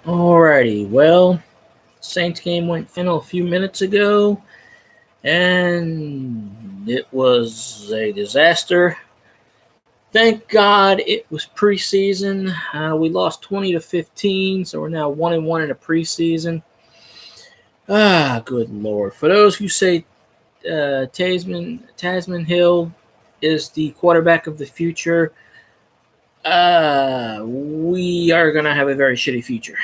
Alrighty, well, Saints game went final a few minutes ago, and it was a disaster. Thank God it was preseason. We lost 20-15, so we're now 1-1 in the preseason. Good Lord. For those who say Tasman Hill is the quarterback of the future, we are going to have a very shitty future.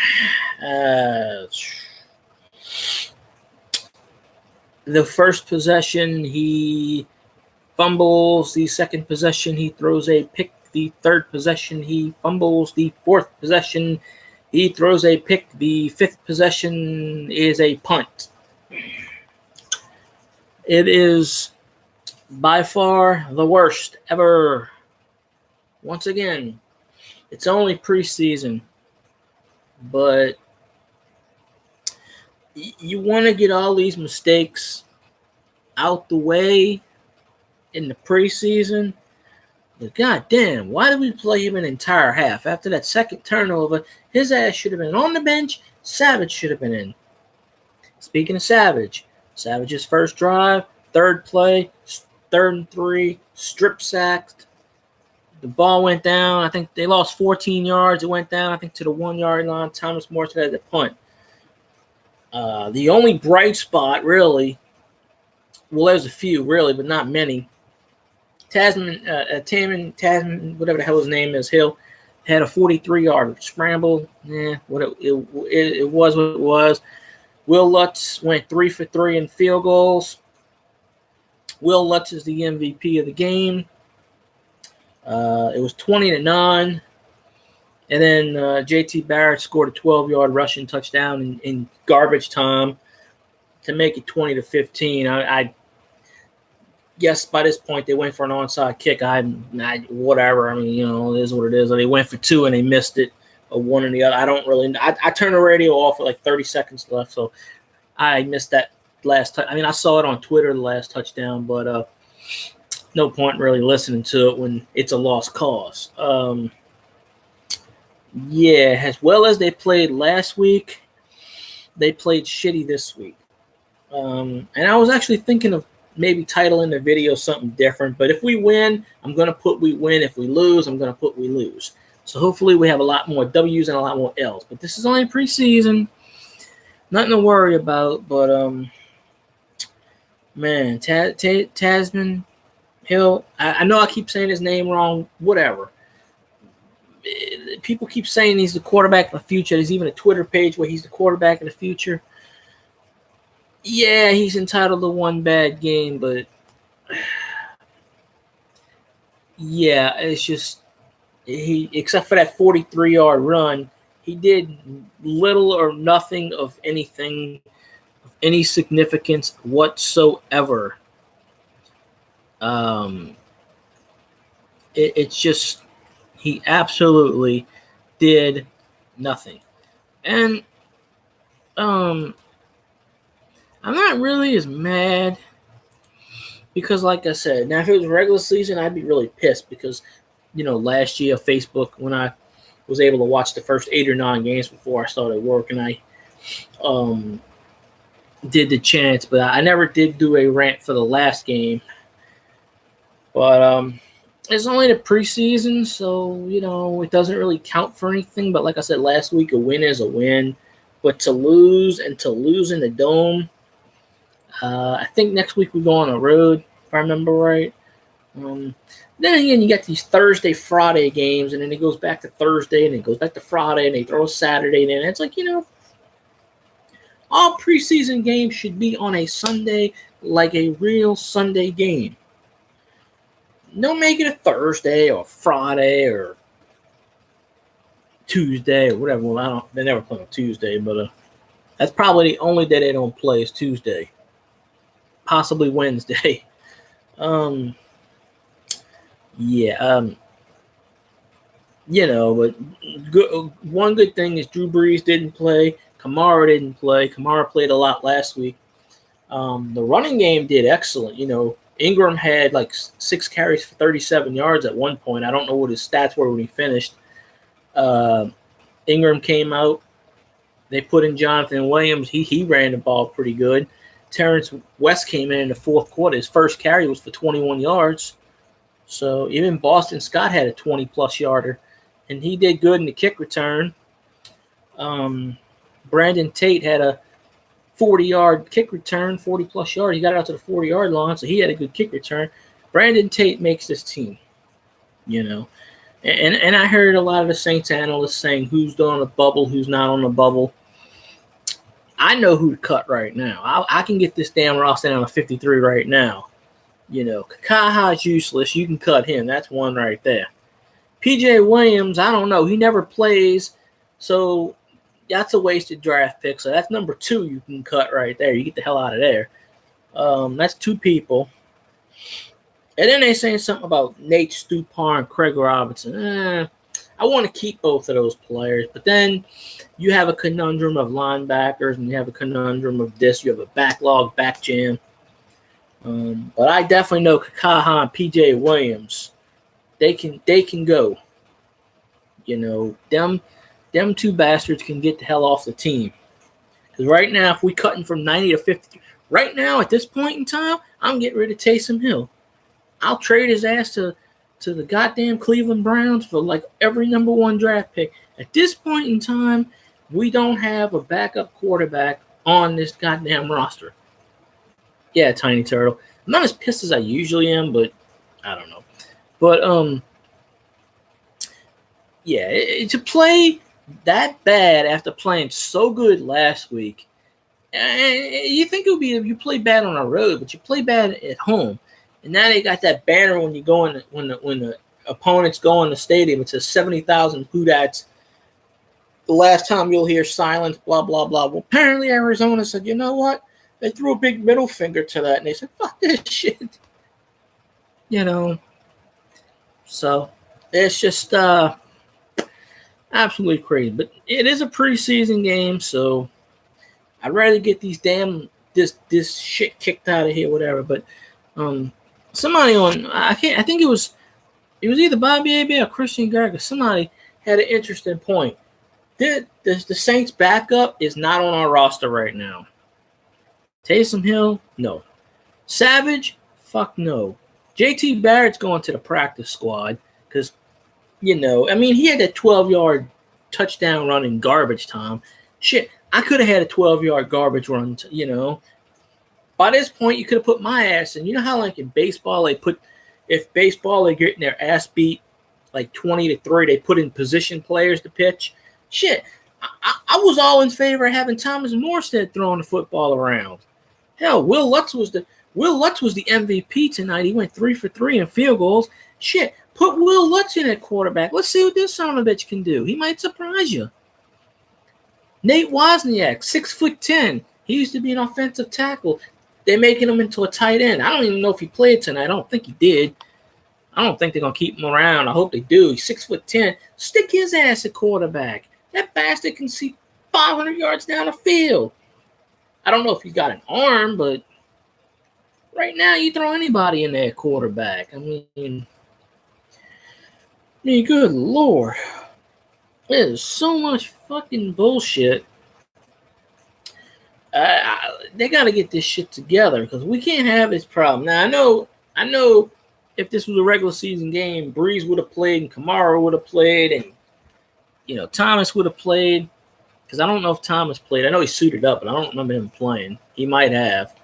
The first possession, he fumbles. The second possession, he throws a pick. The third possession, he fumbles. The fourth possession, he throws a pick. The fifth possession is a punt. It is by far the worst ever. Once again, it's only preseason, but you want to get all these mistakes out the way in the preseason. But goddamn, why did we play him an entire half? After that second turnover, his ass should have been on the bench. Savage should have been in. Speaking of Savage's first drive, third play, 3rd and 3, strip sacked. The ball went down. I think they lost 14 yards. It went down, I think, to the 1-yard line. Thomas Morton had the punt. The only bright spot, really, well, there's a few, really, but not many. Tasman, whatever the hell his name is, Hill, had a 43-yard scramble. It was what it was. Will Lutz went 3 for 3 in field goals. Will Lutz is the MVP of the game. It was 20-9. And then JT Barrett scored a 12-yard rushing touchdown in garbage time to make it 20-15. I guess by this point they went for an onside kick. Whatever. I mean, it is what it is. They went for 2 and they missed it, or one and the other. I don't really. I turned the radio off with like 30 seconds left, so I missed that last. I saw it on Twitter, the last touchdown, but no point really listening to it when it's a lost cause. Yeah, as well as they played last week, they played shitty this week. And I was actually thinking of maybe titling the video something different. But if we win, I'm going to put we win. If we lose, I'm going to put we lose. So hopefully we have a lot more W's and a lot more L's. But this is only preseason. Nothing to worry about. But, man, Tasman Hill, I know I keep saying his name wrong. Whatever. People keep saying he's the quarterback of the future. There's even a Twitter page where he's the quarterback of the future. Yeah, he's entitled to one bad game, but yeah, it's just except for that 43-yard run, he did little or nothing of anything of any significance whatsoever. It's just he absolutely did nothing. And I'm not really as mad because, like I said, now if it was regular season, I'd be really pissed because, last year Facebook, when I was able to watch the first 8 or 9 games before I started work, and I did the chants, but I never did do a rant for the last game. But it's only the preseason, so, it doesn't really count for anything. But like I said last week, a win is a win. But to lose in the Dome, I think next week we go on the road, if I remember right. Then again, you got these Thursday, Friday games, and then it goes back to Thursday, and it goes back to Friday, and they throw a Saturday in. It's like, all preseason games should be on a Sunday, like a real Sunday game. Don't make it a Thursday or Friday or Tuesday or whatever. Well, they never play on Tuesday, but that's probably the only day they don't play is Tuesday. Possibly Wednesday. But one good thing is Drew Brees didn't play. Kamara didn't play. Kamara played a lot last week. The running game did excellent. Ingram had like 6 carries for 37 yards at one point. I don't know what his stats were when he finished. Ingram came out. They put in Jonathan Williams. He ran the ball pretty good. Terrence West came in the fourth quarter. His first carry was for 21 yards. So even Boston Scott had a 20-plus yarder, and he did good in the kick return. Brandon Tate had a 40-yard kick return, 40-plus yard. He got out to the 40-yard line, so he had a good kick return. Brandon Tate makes this team, you know. And I heard a lot of the Saints analysts saying who's on the bubble, who's not on the bubble. I know who to cut right now. I can get this damn roster down to 53 right now. You know, Kakaha's useless. You can cut him. That's one right there. PJ Williams, I don't know. He never plays, so that's a wasted draft pick. So that's number 2 you can cut right there. You get the hell out of there. That's 2 people. And then they're saying something about Nate Stupar and Craig Robinson. I want to keep both of those players. But then you have a conundrum of linebackers, and you have a conundrum of this. You have a backlog, back jam. But I definitely know Kakaha and P.J. Williams. They can go. You know, them 2 bastards can get the hell off the team. Because right now, if we cutting from 90 to 50, right now at this point in time, I'm getting rid of Taysom Hill. I'll trade his ass to the goddamn Cleveland Browns for like every number 1 draft pick. At this point in time, we don't have a backup quarterback on this goddamn roster. Yeah, Tiny Turtle. I'm not as pissed as I usually am, but I don't know. But yeah, to play that bad after playing so good last week, you think it would be if you play bad on the road, but you play bad at home. And now they got that banner when you go in when the opponents go in the stadium. It says 70,000 Hoodats. The last time you'll hear silence, blah, blah, blah. Well, apparently Arizona said, you know what? They threw a big middle finger to that, and they said, fuck this shit. You know. So it's just absolutely crazy. But it is a preseason game, so I'd rather get these this shit kicked out of here, whatever. But somebody on I think it was either Bobby A.B. or Christian Gregor. Somebody had an interesting point. The Saints backup is not on our roster right now. Taysom Hill, no. Savage, fuck no. JT Barrett's going to the practice squad because, you know, I mean, he had that 12-yard touchdown run in garbage time. Shit, I could have had a 12-yard garbage run, you know. By this point, you could have put my ass in. You know how, like, in baseball, if baseball, they're getting their ass beat, like 20-3, they put in position players to pitch. Shit, I was all in favor of having Thomas Morstead throwing the football around. Hell, Will Lutz was the MVP tonight. He went 3 for 3 in field goals. Shit, put Will Lutz in at quarterback. Let's see what this son of a bitch can do. He might surprise you. Nate Wozniak, 6'10". He used to be an offensive tackle. They're making him into a tight end. I don't even know if he played tonight. I don't think he did. I don't think they're going to keep him around. I hope they do. He's 6'10". Stick his ass at quarterback. That bastard can see 500 yards down the field. I don't know if he's got an arm, but right now you throw anybody in there at quarterback. I mean, good Lord. There's so much fucking bullshit. They got to get this shit together because we can't have this problem. Now, I know if this was a regular season game, Breeze would have played and Kamara would have played and, you know, Thomas would have played because I don't know if Thomas played. I know he suited up, but I don't remember him playing. He might have.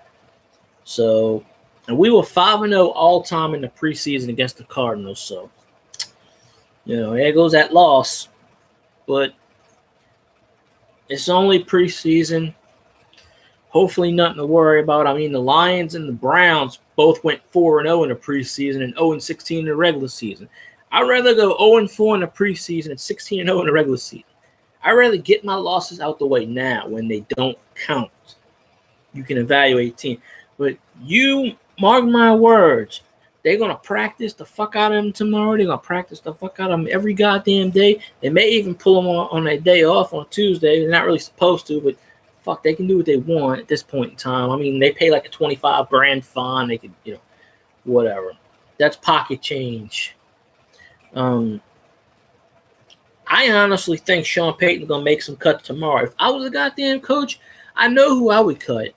So, and we were 5-0 all time in the preseason against the Cardinals. So, you know, there goes that loss. But it's only preseason. Hopefully nothing to worry about. I mean, the Lions and the Browns both went 4-0 in the preseason and 0-16 in the regular season. I'd rather go 0-4 in the preseason and 16-0 in the regular season. I'd rather get my losses out the way now when they don't count. You can evaluate team. But you mark my words, they're going to practice the fuck out of them tomorrow. They're going to practice the fuck out of them every goddamn day. They may even pull them on their day off on Tuesday. They're not really supposed to, but fuck, they can do what they want at this point in time. I mean, they pay like a $25,000 fine. They could, you know, whatever. That's pocket change. I honestly think Sean Payton's going to make some cuts tomorrow. If I was a goddamn coach, I know who I would cut.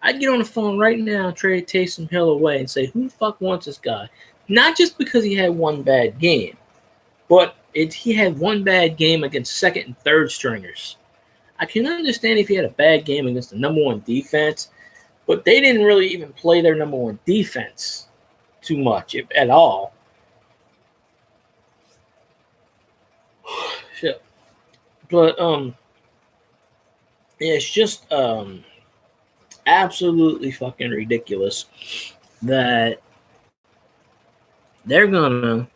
I'd get on the phone right now and trade Taysom Hill away and say, who the fuck wants this guy? Not just because he had one bad game, but he had one bad game against second and third stringers. I can understand if he had a bad game against the number one defense, but they didn't really even play their number one defense too much, if at all. Shit. But it's just absolutely fucking ridiculous that they're gonna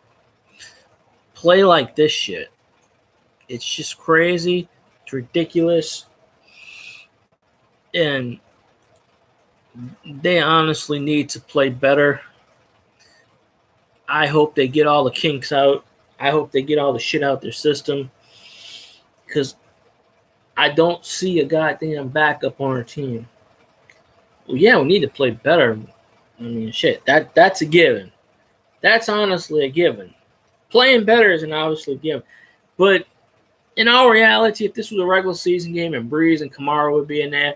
play like this shit. It's just crazy. It's ridiculous. And they honestly need to play better. I hope they get all the kinks out. I hope they get all the shit out their system. Because I don't see a goddamn backup on our team. Well, yeah, we need to play better. I mean, shit, that's a given. That's honestly a given. Playing better is an obviously given. But in all reality, if this was a regular season game and Breeze and Kamara would be in there,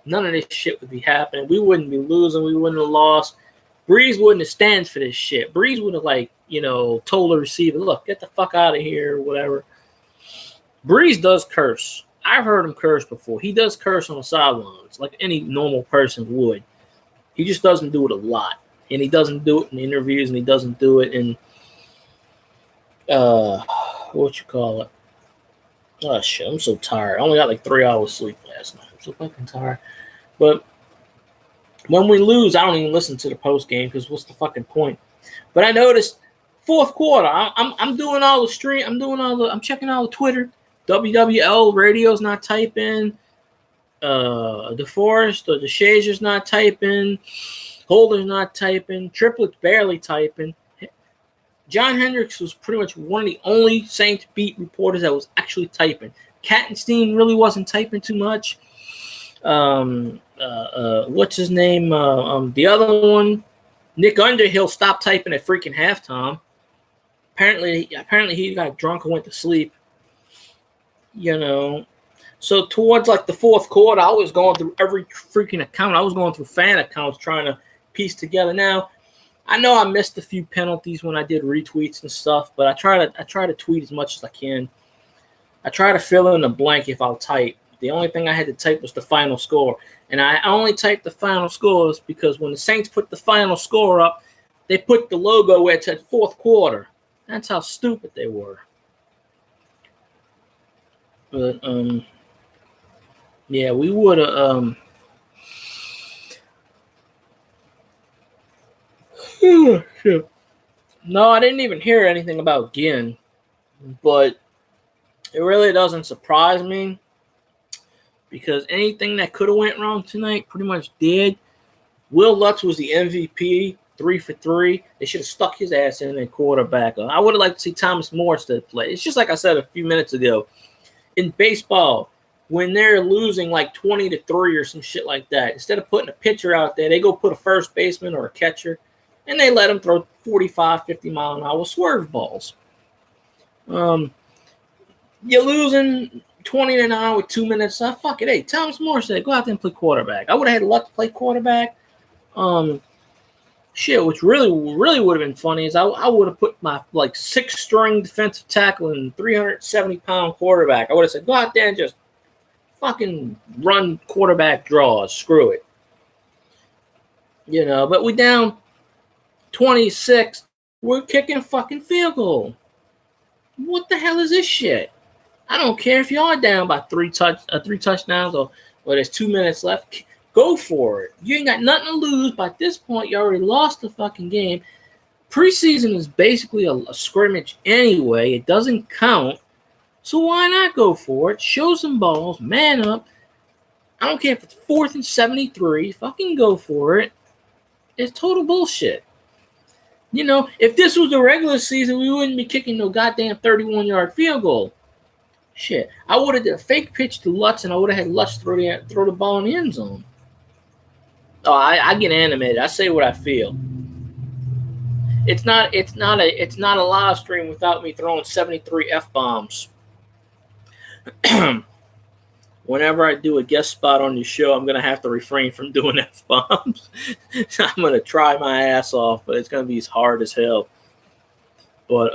none of this shit would be happening. We wouldn't be losing. We wouldn't have lost. Breeze wouldn't have stand for this shit. Breeze would have, told the receiver, look, get the fuck out of here or whatever. Breeze does curse. I've heard him curse before. He does curse on the sidelines like any normal person would. He just doesn't do it a lot. And he doesn't do it in interviews, and he doesn't do it in, what you call it? Oh, shit, I'm so tired. I only got 3 hours sleep last night. I'm so fucking tired. But when we lose, I don't even listen to the post game because what's the fucking point? But I noticed fourth quarter, I'm doing all the stream. I'm checking all the Twitter. WWL radio's not typing. DeForest or DeShazier's not typing. Holder's not typing. Triplet's barely typing. John Hendricks was pretty much one of the only Saints beat reporters that was actually typing. Kattenstein really wasn't typing too much. What's his name? The other one, Nick Underhill, stopped typing at freaking halftime. Apparently he got drunk and went to sleep. So towards the fourth quarter, I was going through every freaking account. I was going through fan accounts trying to piece together. Now, I know I missed a few penalties when I did retweets and stuff, but I try to tweet as much as I can. I try to fill in the blank if I'll type. The only thing I had to type was the final score. And I only typed the final scores because when the Saints put the final score up, they put the logo where it said fourth quarter. That's how stupid they were. But, yeah, we would have, No, I didn't even hear anything about Ginn, but it really doesn't surprise me because anything that could have went wrong tonight pretty much did. Will Lutz was the MVP, 3 for 3. They should have stuck his ass in at quarterback. I would have liked to see Thomas Morstead play. It's just like I said a few minutes ago. In baseball, when they're losing 20-3 or some shit like that, instead of putting a pitcher out there, they go put a first baseman or a catcher, and they let them throw 45, 50-mile-an-hour swerve balls. You're losing 20-9 with 2 minutes left. Fuck it. Hey, Thomas Morstead, go out there and play quarterback. I would have had luck to play quarterback. Which really would have been funny is I would have put my 6-string defensive tackle and 370-pound quarterback. I would have said, go out there and just fucking run quarterback draws. Screw it. But we down 26. We're kicking a fucking field goal. What the hell is this shit? I don't care if you are down by three touchdowns or there's 2 minutes left. Go for it. You ain't got nothing to lose. By this point, you already lost the fucking game. Preseason is basically a scrimmage anyway. It doesn't count. So why not go for it? Show some balls. Man up. I don't care if it's 4th and 73. Fucking go for it. It's total bullshit. If this was the regular season, we wouldn't be kicking no goddamn 31-yard field goal. Shit. I would have did a fake pitch to Lutz, and I would have had Lutz throw the ball in the end zone. Oh, I get animated. I say what I feel. It's not a live stream without me throwing 73 F-bombs. Whenever I do a guest spot on the show, I'm going to have to refrain from doing F-bombs. I'm going to try my ass off, but it's going to be as hard as hell. But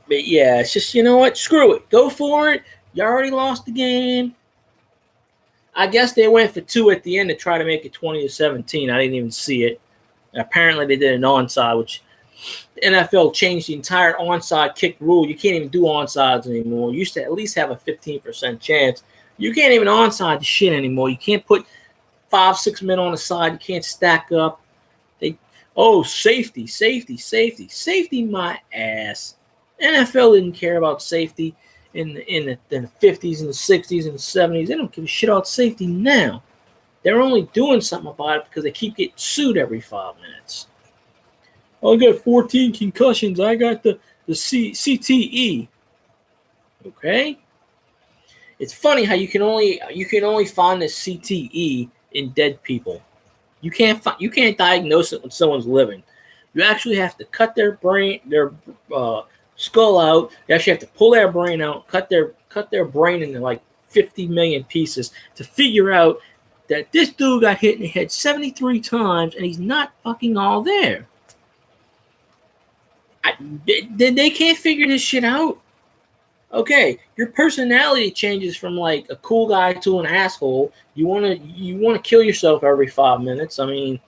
yeah, it's just, you know what? Screw it. Go for it. You already lost the game. I guess they went for 2 at the end to try to make it 20-17. I didn't even see it. Apparently, they did an onside, which the NFL changed the entire onside kick rule. You can't even do onsides anymore. You used to at least have a 15% chance. You can't even onside the shit anymore. You can't put 5-6 men on the side. You can't stack up. Safety my ass. NFL didn't care about safety in the 50s and the 60s and the 70s. They don't give a shit about safety now. They're only doing something about it because they keep getting sued every 5 minutes. I got 14 concussions. I got the CTE. Okay? It's funny how you can only find the CTE in dead people. You can't diagnose it when someone's living. You actually have to cut their skull out. You actually have to pull their brain out, cut their brain into like 50 million pieces to figure out that this dude got hit in the head 73 times and he's not fucking all there. They can't figure this shit out. Okay, your personality changes from like a cool guy to an asshole. You wanna kill yourself every 5 minutes. I mean,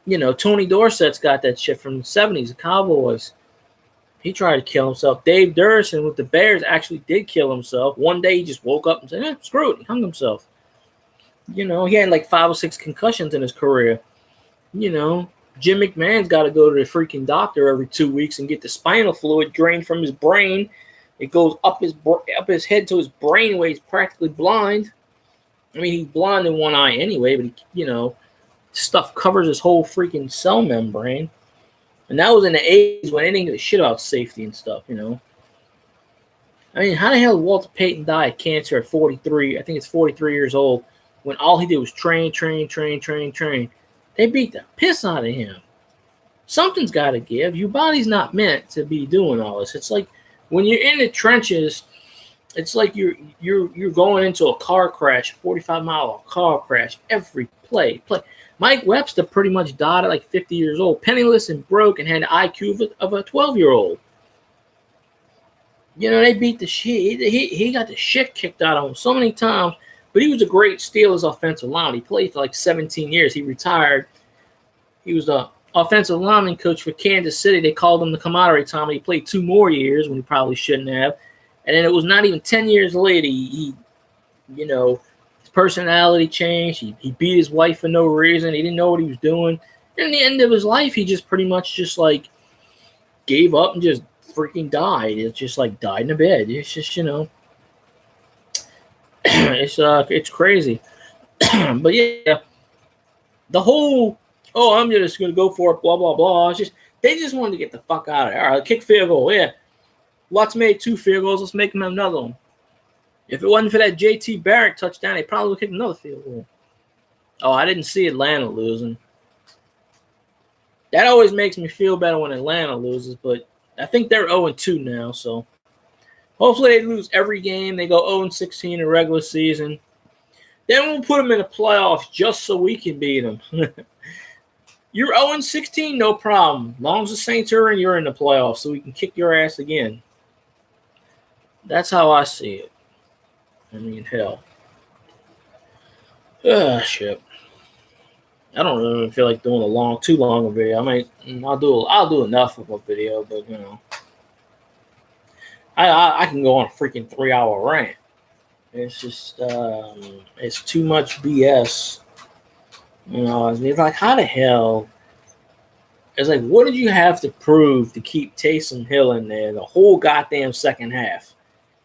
you know, Tony Dorsett's got that shit from the 70s, the Cowboys. He tried to kill himself. Dave Durson with the Bears actually did kill himself. One day he just woke up and said, screw it, he hung himself. You know, he had like 5 or 6 concussions in his career. You know, Jim McMahon's got to go to the freaking doctor every 2 weeks and get the spinal fluid drained from his brain. It goes up his head to his brain where he's practically blind. I mean, he's blind in one eye anyway, but stuff covers his whole freaking cell membrane. And that was in the 80s when they didn't give a shit about safety and stuff, you know. I mean, how the hell did Walter Payton die of cancer at 43? I think it's 43 years old, when all he did was train. They beat the piss out of him. Something's got to give. Your body's not meant to be doing all this. It's like when you're in the trenches, it's like you're going into a car crash, 45-mile car crash every play. Mike Webster pretty much died at like 50 years old, penniless and broke, and had the IQ of a 12-year-old. You know, they beat the shit. He got the shit kicked out of him so many times, but he was a great Steelers offensive lineman. He played for like 17 years. He retired. He was the offensive lineman coach for Kansas City. They called him the commodity Tommy. He played 2 more years when he probably shouldn't have. And then it was not even 10 years later, he his personality changed. He beat his wife for no reason. He didn't know what he was doing. And in the end of his life, he just pretty much just like gave up and just freaking died. It's just like died in a bed. It's just, it's crazy. But yeah, the whole, I'm just going to go for it, blah, blah, blah. It's just, they just wanted to get the fuck out of there. All right, kick field goal. Yeah. Lutz made 2 field goals. Let's make him another one. If it wasn't for that J.T. Barrett touchdown, they probably would have kicked another field goal. Oh, I didn't see Atlanta losing. That always makes me feel better when Atlanta loses, but I think they're 0-2 now, so hopefully they lose every game. They go 0-16 in regular season. Then we'll put them in the playoffs just so we can beat them. You're 0-16, no problem. As long as the Saints are in, you're in the playoffs, so we can kick your ass again. That's how I see it. I mean, hell. Shit. I don't really feel like doing too long a video. I'll do enough of a video, but I can go on a freaking 3-hour rant. It's just it's too much BS. It's like, how the hell? It's like, what did you have to prove to keep Taysom Hill in there the whole goddamn second half?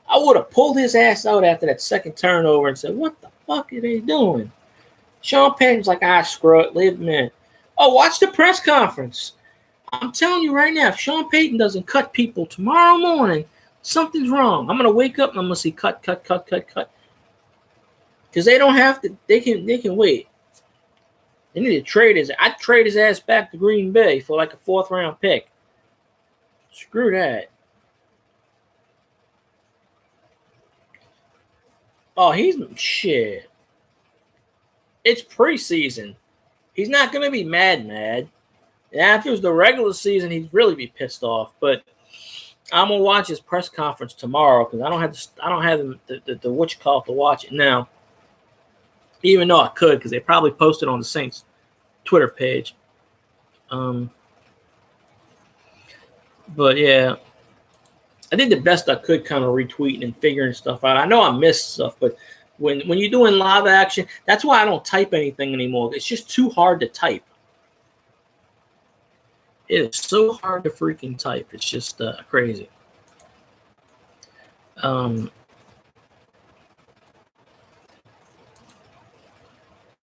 I would have pulled his ass out after that second turnover and said, what the fuck are they doing? Sean Payton's like, screw it, leave him in. Oh, watch the press conference. I'm telling you right now, if Sean Payton doesn't cut people tomorrow morning, something's wrong. I'm going to wake up and I'm going to see cut. Because they don't have to, they can wait. They need to trade his. I'd trade his ass back to Green Bay for like a 4th round pick. Screw that. Oh, he's shit. It's preseason. He's not gonna be mad. Yeah, if it was the regular season, he'd really be pissed off. But I'm gonna watch his press conference tomorrow because I don't have the what you call it to watch it now. Even though I could, because they probably posted on the Saints Twitter page. But yeah, I did the best I could, kind of retweeting and figuring stuff out. I know I missed stuff, but when you're doing live action, that's why I don't type anything anymore. It's just too hard to type. It is so hard to freaking type. It's just crazy.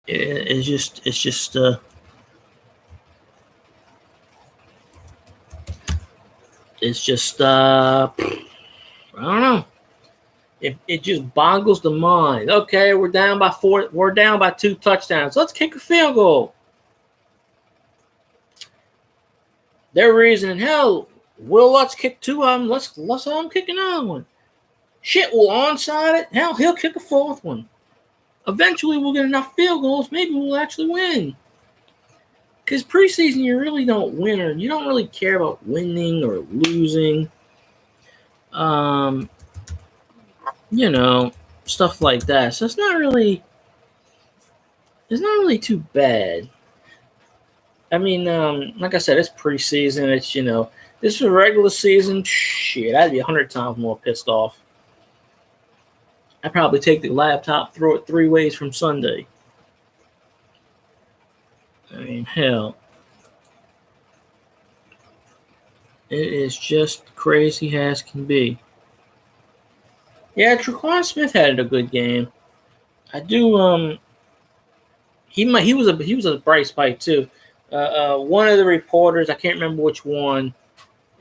It's just I don't know. It just boggles the mind. Okay, we're down by 4. We're down by 2 touchdowns. Let's kick a field goal. They're reasoning, hell, let's kick 2 of them. Let's let them kick another one. Shit, we'll onside it. Hell, he'll kick a 4th one. Eventually, we'll get enough field goals. Maybe we'll actually win. Because preseason, you really don't win, or you don't really care about winning or losing. Stuff like that. So it's not really too bad. I mean, like I said, it's preseason. It's, this is a regular season. Shit, I'd be 100 times more pissed off. I'd probably take the laptop, throw it 3 ways from Sunday. I mean, hell. It is just crazy as can be. Yeah, Tre'Quan Smith had a good game. I do. He was a bright spot too. One of the reporters, I can't remember which one,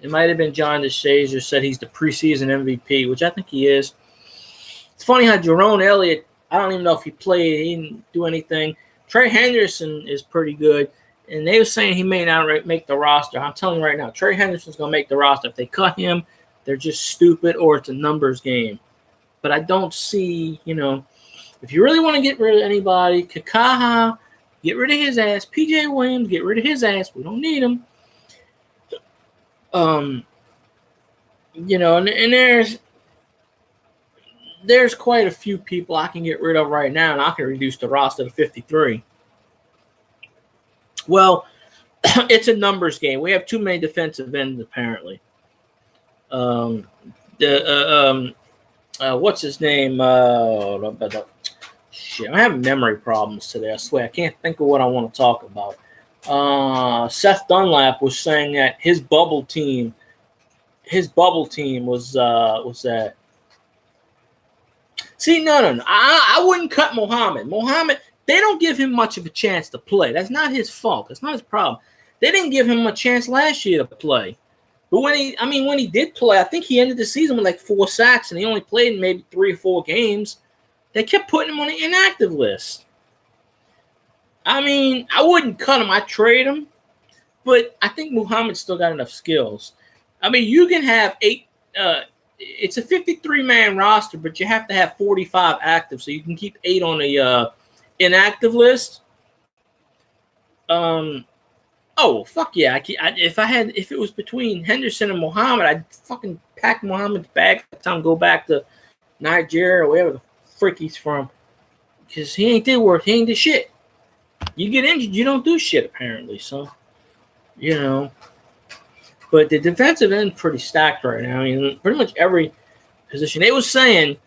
it might have been John DeShazier, said he's the preseason MVP, which I think he is. It's funny how Jerome Elliott, I don't even know if he played. He didn't do anything. Trey Henderson is pretty good, and they were saying he may not make the roster. I'm telling you right now, Trey Henderson's going to make the roster. If they cut him, they're just stupid, or it's a numbers game. But I don't see, if you really want to get rid of anybody, Kakaha, get rid of his ass. P.J. Williams, get rid of his ass. We don't need him. And there's quite a few people I can get rid of right now, and I can reduce the roster to 53. Well, it's a numbers game. We have too many defensive ends, apparently. What's his name? Shit, I'm having memory problems today. I swear, I can't think of what I want to talk about. Seth Dunlap was saying that his bubble team was that. See, no. I wouldn't cut Muhammad. They don't give him much of a chance to play. That's not his fault. That's not his problem. They didn't give him a chance last year to play. But when he did play, I think he ended the season with like 4 sacks, and he only played in maybe 3 or 4 games. They kept putting him on the inactive list. I mean, I wouldn't cut him. I'd trade him. But I think Muhammad's still got enough skills. I mean, you can have 8 it's a 53-man roster, but you have to have 45 active, so you can keep 8 on the inactive list. Oh, fuck yeah. If it was between Henderson and Muhammad, I'd fucking pack Muhammad's bag and tell him go back to Nigeria or wherever the frick he's from. Because he ain't did shit. You get injured, you don't do shit, apparently. So, But the defensive end pretty stacked right now. I mean, pretty much every position. They was saying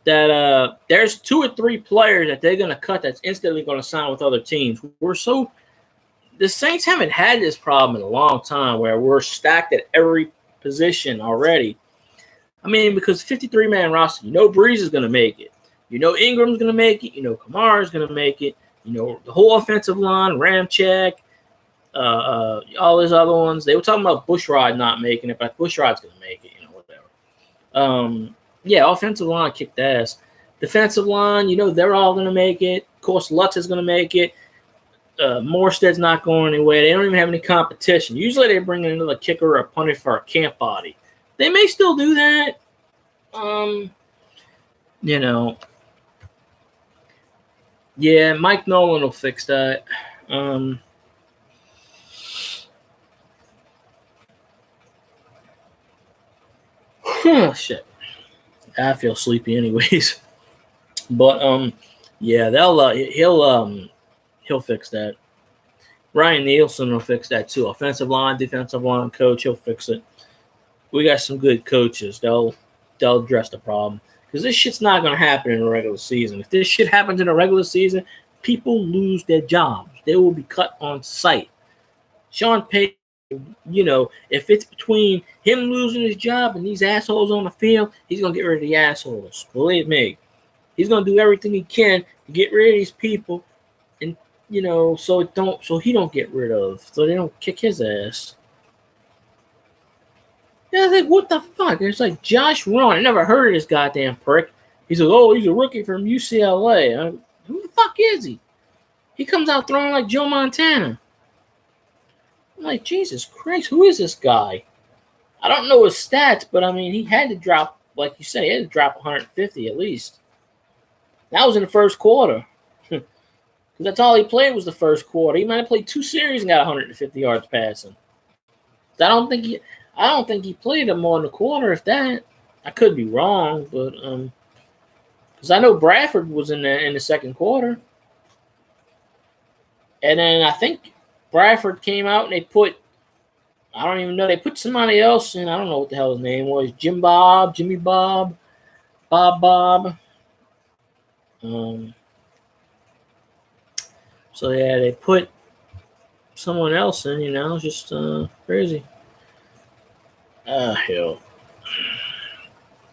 that there's 2 or 3 players that they're going to cut that's instantly going to sign with other teams. The Saints haven't had this problem in a long time where we're stacked at every position already. I mean, because 53-man roster, Breeze is going to make it. Ingram's going to make it. Kamara's going to make it. The whole offensive line, Ramczyk, all those other ones. They were talking about Bushrod not making it, but Bushrod's going to make it, whatever. Offensive line kicked ass. Defensive line, they're all going to make it. Of course, Lutz is going to make it. Morstead's not going anywhere. They don't even have any competition. Usually they bring in another kicker or a punter for a camp body. They may still do that. You know, yeah, Mike Nolan will fix that. Shit. I feel sleepy anyways. But yeah, he'll fix that. Ryan Nielsen will fix that too. Offensive line, defensive line coach, he'll fix it. We got some good coaches. They'll address the problem. Because this shit's not going to happen in the regular season. If this shit happens in the regular season, people lose their jobs. They will be cut on sight. Sean Payton, if it's between him losing his job and these assholes on the field, he's going to get rid of the assholes. Believe me. He's going to do everything he can to get rid of these people and, so he don't get rid of, so they don't kick his ass. Yeah, I was like, what the fuck? It's like Josh Rohn. I never heard of this goddamn prick. He says, oh, he's a rookie from UCLA. Who the fuck is he? He comes out throwing like Joe Montana. I'm like, Jesus Christ, who is this guy? I don't know his stats, but I mean, he had to drop, like you said, he had to drop 150 at least. That was in the first quarter. Because that's all he played was the first quarter. He might have played 2 series and got 150 yards passing. I don't think he played it more in the quarter, if that. I could be wrong, but because I know Bradford was in the second quarter. And then I think Bradford came out and they put somebody else in. I don't know what the hell his name was. Jimmy Bob. So yeah, they put someone else in, just crazy. Hell.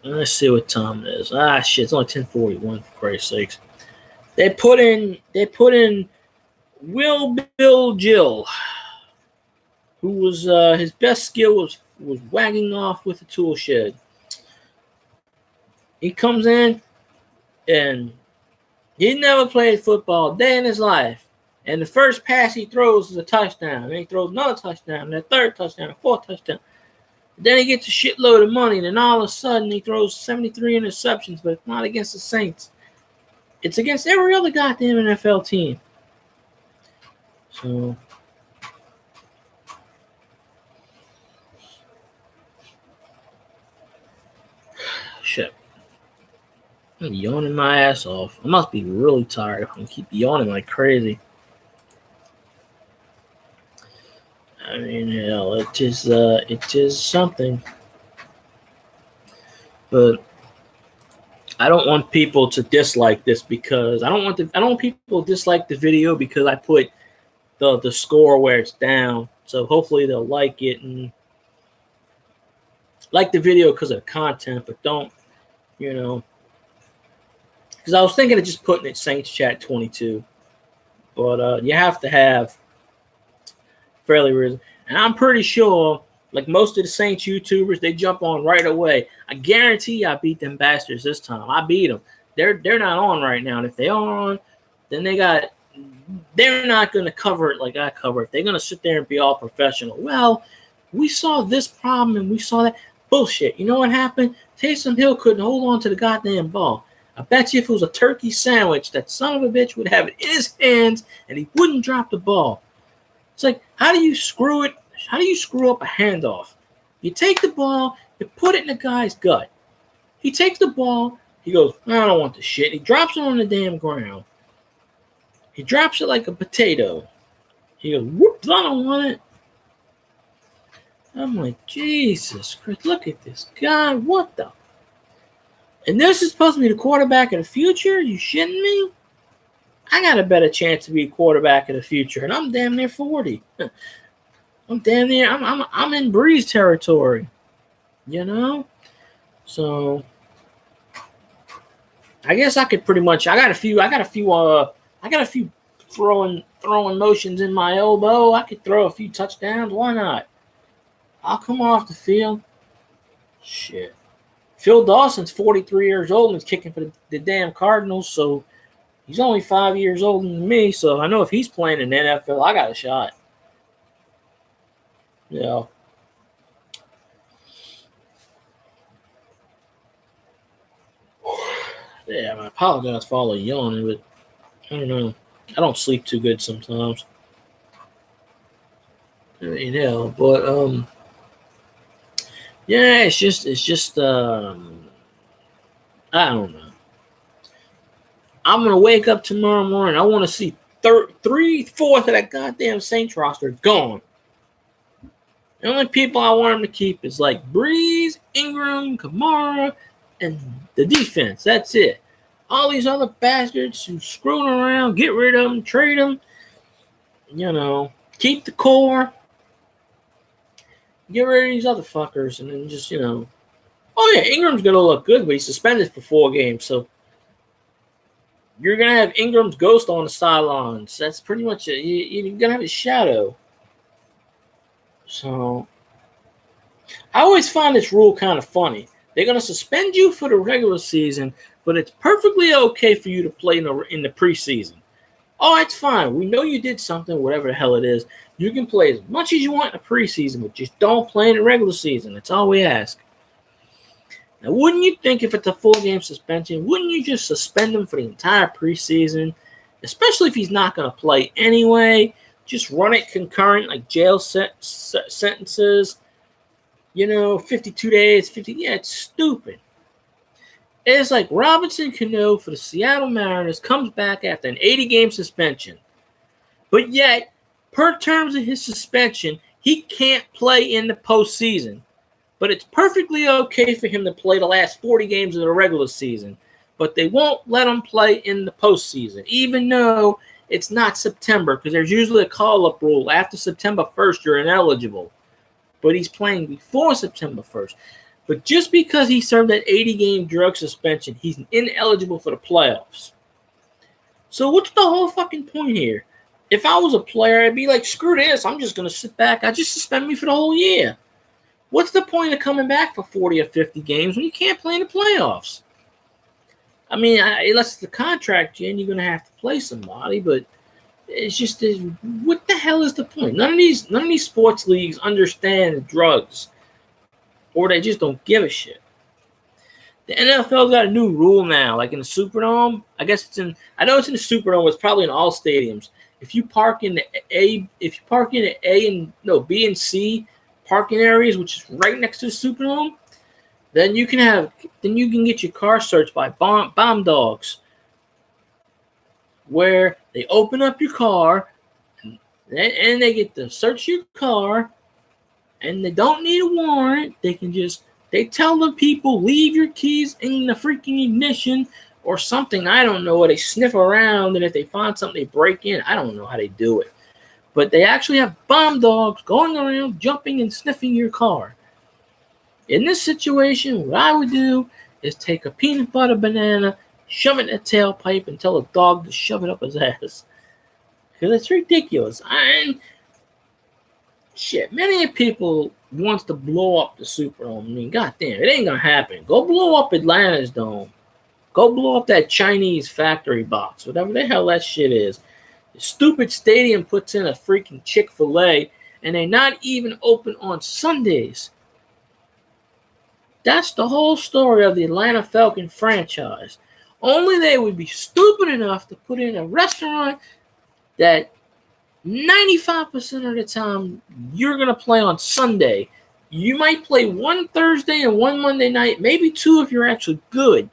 Let's see what time it is. Shit, it's only 10:41 for Christ's sakes. They put in Will Bill Jill, who was his best skill was wagging off with the tool shed. He comes in and he never played football a day in his life. And the first pass he throws is a touchdown. And he throws another touchdown, and a third touchdown, a fourth touchdown. Then he gets a shitload of money, and then all of a sudden he throws 73 interceptions, but it's not against the Saints. It's against every other goddamn NFL team. So, shit. I'm yawning my ass off. I must be really tired. I'm keep yawning like crazy. I mean, hell, it is something. But I don't want people to dislike this because I don't want people to dislike the video because I put the score where it's down. So hopefully they'll like it and like the video because of the content, but don't, because I was thinking of just putting it Saints Chat 22. But you have to have fairly reason. And I'm pretty sure, like most of the Saints YouTubers, they jump on right away. I guarantee I beat them bastards this time. I beat them. They're not on right now. And if they are on, then they're not going to cover it like I cover it. They're going to sit there and be all professional. Well, we saw this problem and we saw that. Bullshit. You know what happened? Taysom Hill couldn't hold on to the goddamn ball. I bet you if it was a turkey sandwich, that son of a bitch would have it in his hands and he wouldn't drop the ball. It's like, how do you screw it? How do you screw up a handoff? You take the ball, you put it in the guy's gut. He takes the ball, he goes, I don't want the shit. He drops it on the damn ground. He drops it like a potato. He goes, whoops, I don't want it. I'm like, Jesus Christ, look at this guy. What the? And this is supposed to be the quarterback of the future? You shitting me? I got a better chance to be a quarterback of the future, and I'm damn near 40. I'm damn near. I'm in Breeze territory, So I guess I could pretty much. I got a few throwing motions in my elbow. I could throw a few touchdowns. Why not? I'll come off the field. Shit. Phil Dawson's 43 years old and he's kicking for the damn Cardinals, so He's only 5 years older than me, so I know if he's playing in the NFL, I got a shot. You know. Yeah, I apologize for all the yawning, but I don't know. I don't sleep too good sometimes. But yeah, it's just I don't know. I'm gonna wake up tomorrow morning. I want to see 3/4 of that goddamn Saints roster gone. The only people I want them to keep is like Breeze, Ingram, Kamara, and the defense. That's it. All these other bastards who screwing around, get rid of them, trade them. Keep the core. Get rid of these other fuckers, and then just Oh yeah, Ingram's gonna look good, but he's suspended for 4 games, so you're gonna have Ingram's ghost on the sidelines. That's pretty much it. You're gonna have his shadow. So I always find this rule kind of funny. They're gonna suspend you for the regular season, but it's perfectly okay for you to play in the preseason. Oh, that's fine. We know you did something, whatever the hell it is. You can play as much as you want in the preseason, but just don't play in the regular season. That's all we ask. Now, wouldn't you think if it's a 4-game suspension, wouldn't you just suspend him for the entire preseason? Especially if he's not going to play anyway. Just run it concurrent, like jail sentences. 52 days, 50. Yeah, it's stupid. It's like Robinson Cano for the Seattle Mariners comes back after an 80-game suspension. But yet, per terms of his suspension, he can't play in the postseason. But it's perfectly okay for him to play the last 40 games of the regular season. But they won't let him play in the postseason, even though it's not September, because there's usually a call-up rule. After September 1st, you're ineligible. But he's playing before September 1st. But just because he served that 80-game drug suspension, he's ineligible for the playoffs. So what's the whole fucking point here? If I was a player, I'd be like, screw this. I'm just going to sit back. I just suspend me for the whole year. What's the point of coming back for 40 or 50 games when you can't play in the playoffs? I mean, unless it's the contract, Jen, you're going to have to play somebody. But it's just, what the hell is the point? None of these sports leagues understand drugs. Or they just don't give a shit. The NFL's got a new rule now, like in the Superdome. I know it's in the Superdome. It's probably in all stadiums. If you park in the B and C parking areas, which is right next to the Superdome, then you can get your car searched by bomb dogs, where they open up your car and they get to search your car. And they don't need a warrant. They tell the people, leave your keys in the freaking ignition or something. I don't know. Or they sniff around, and if they find something, they break in. I don't know how they do it. But they actually have bomb dogs going around, jumping and sniffing your car. In this situation, what I would do is take a peanut butter banana, shove it in a tailpipe, and tell a dog to shove it up his ass. Because it's ridiculous. Shit, many people wants to blow up the Superdome. I mean, goddamn, it ain't gonna happen. Go blow up Atlanta's dome. Go blow up that Chinese factory box, whatever the hell that shit is. The stupid stadium puts in a freaking Chick-fil-A, and they're not even open on Sundays. That's the whole story of the Atlanta Falcon franchise. Only they would be stupid enough to put in a restaurant that 95% of the time, you're going to play on Sunday. You might play one Thursday and one Monday night, maybe 2 if you're actually good.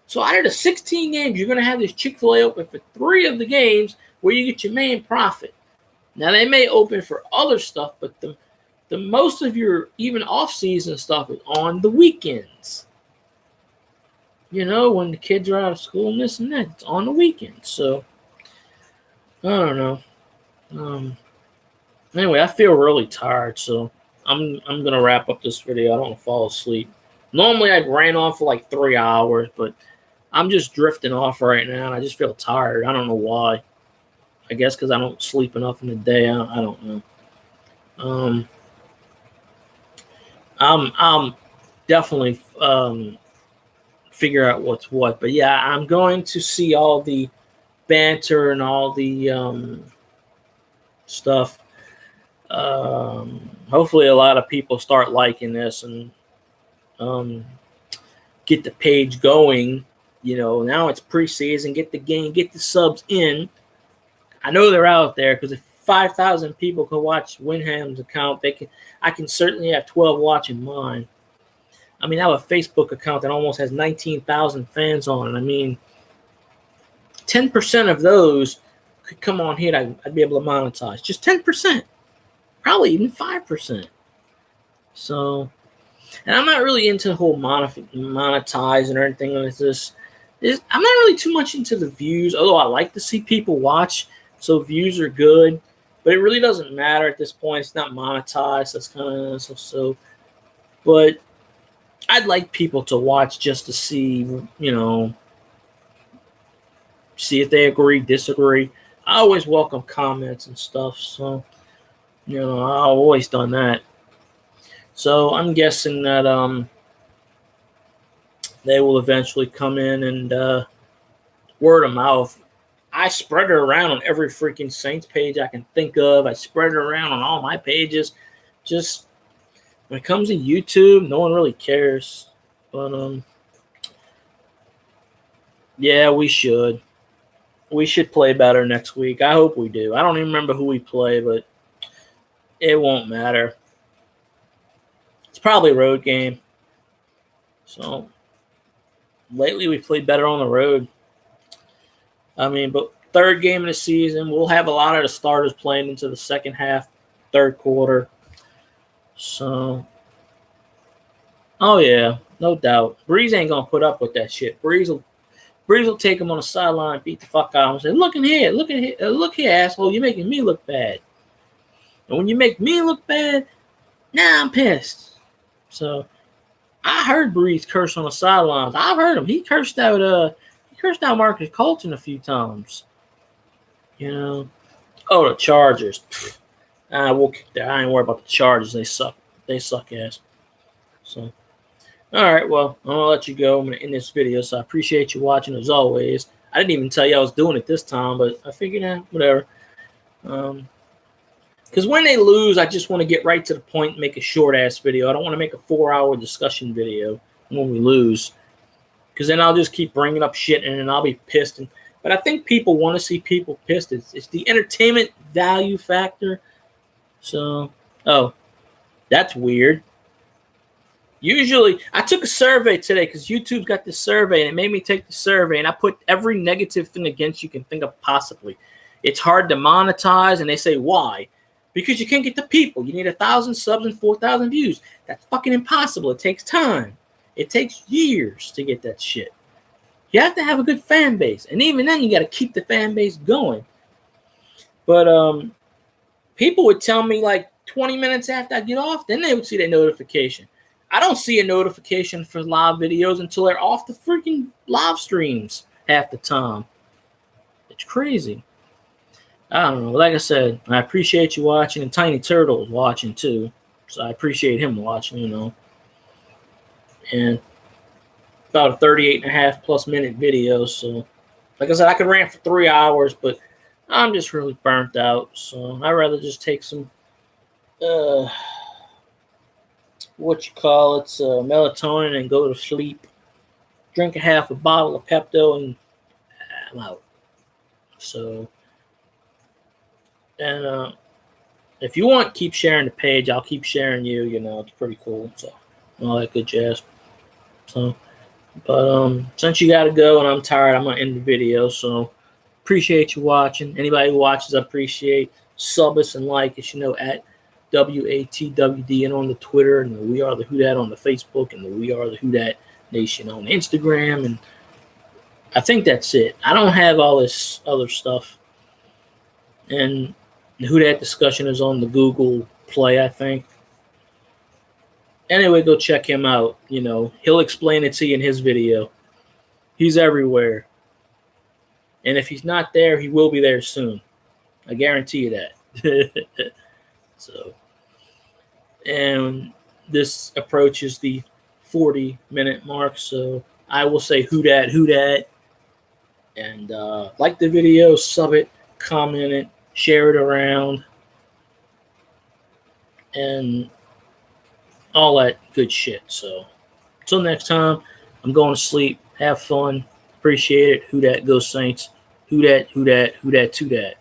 So out of the 16 games, you're going to have this Chick-fil-A open for 3 of the games where you get your main profit. Now, they may open for other stuff, but the most of your even off-season stuff is on the weekends. When the kids are out of school and this and that, it's on the weekends. So, I don't know. Anyway, I feel really tired, so I'm gonna wrap up this video. I don't want to fall asleep. Normally I'd ran on for like 3 hours, but I'm just drifting off right now, and I just feel tired. I don't know why. I guess because I don't sleep enough in the day. I don't know. I'm definitely figure out what's what. But yeah, I'm going to see all the banter and all the stuff. Hopefully a lot of people start liking this and get the page going. Now it's preseason. Get the game, get the subs in. I know they're out there because if 5,000 people can watch Winham's account, I can certainly have 12 watching mine. I mean, I have a Facebook account that almost has 19,000 fans on it. I mean, 10% of those could come on here and I'd be able to monetize. Just 10%. Probably even 5%. So, and I'm not really into the whole monetizing or anything like this. I'm not really too much into the views, although I like to see people watch, so views are good. But it really doesn't matter at this point. It's not monetized. That's kind of so. But I'd like people to watch just to see, see if they agree, disagree. I always welcome comments and stuff. So, I've always done that. So I'm guessing that they will eventually come in and word of mouth. I spread it around on every freaking Saints page I can think of. I spread it around on all my pages. Just when it comes to YouTube, no one really cares. But yeah, we should. We should play better next week. I hope we do. I don't even remember who we play, but it won't matter. It's probably a road game. So lately we played better on the road. I mean, but third game of the season, we'll have a lot of the starters playing into the second half, third quarter. So, oh yeah, no doubt. Breeze ain't gonna put up with that shit. Breeze will take him on the sideline, beat the fuck out of him, and say, "Look here, asshole! You're making me look bad. And when you make me look bad, now I'm pissed." So, I heard Breeze curse on the sidelines. I've heard him. He cursed out Marcus Colton a few times. Oh, the Chargers. We'll kick that. I ain't worried about the Chargers. They suck. They suck ass. So, all right. Well, I'm gonna let you go. I'm gonna end this video. So I appreciate you watching as always. I didn't even tell you I was doing it this time, but I figured, whatever. Because when they lose, I just want to get right to the point and make a short ass video. I don't want to make a 4-hour discussion video when we lose. Because then I'll just keep bringing up shit and then I'll be pissed. But I think people want to see people pissed. It's the entertainment value factor. So, that's weird. Usually, I took a survey today because YouTube's got this survey and it made me take the survey and I put every negative thing against you can think of possibly. It's hard to monetize and they say why? Because you can't get the people. You need 1,000 subs and 4,000 views. That's fucking impossible. It takes time. It takes years to get that shit. You have to have a good fan base. And even then, you got to keep the fan base going. But people would tell me like 20 minutes after I get off, then they would see their notification. I don't see a notification for live videos until they're off the freaking live streams half the time. It's crazy. I don't know. Like I said, I appreciate you watching. And Tiny Turtle's watching too. So I appreciate him watching, And about a 38.5+ minute video. So, like I said, I could rant for 3 hours, but I'm just really burnt out. So I'd rather just take some, melatonin and go to sleep. Drink a half a bottle of Pepto and I'm out. So, and if you want, keep sharing the page. I'll keep sharing you. It's pretty cool. So, all that good jazz. So, but since you got to go and I'm tired, I'm going to end the video. So, appreciate you watching. Anybody who watches, I appreciate. Sub us and like us, at WATWD and on the Twitter, and the We Are the Who Dat on the Facebook, and the We Are the Who Dat Nation on Instagram. And I think that's it. I don't have all this other stuff. And the Who Dat discussion is on the Google Play, I think. Anyway, go check him out. He'll explain it to you in his video. He's everywhere. And if he's not there, he will be there soon. I guarantee you that. So, and this approaches the 40-minute mark. So I will say who dat, And like the video, sub it, comment it, share it around, and all that good shit. So until next time, I'm going to sleep. Have fun. Appreciate it. Who dat? Go Saints. Who dat? Who dat? Who dat? To that.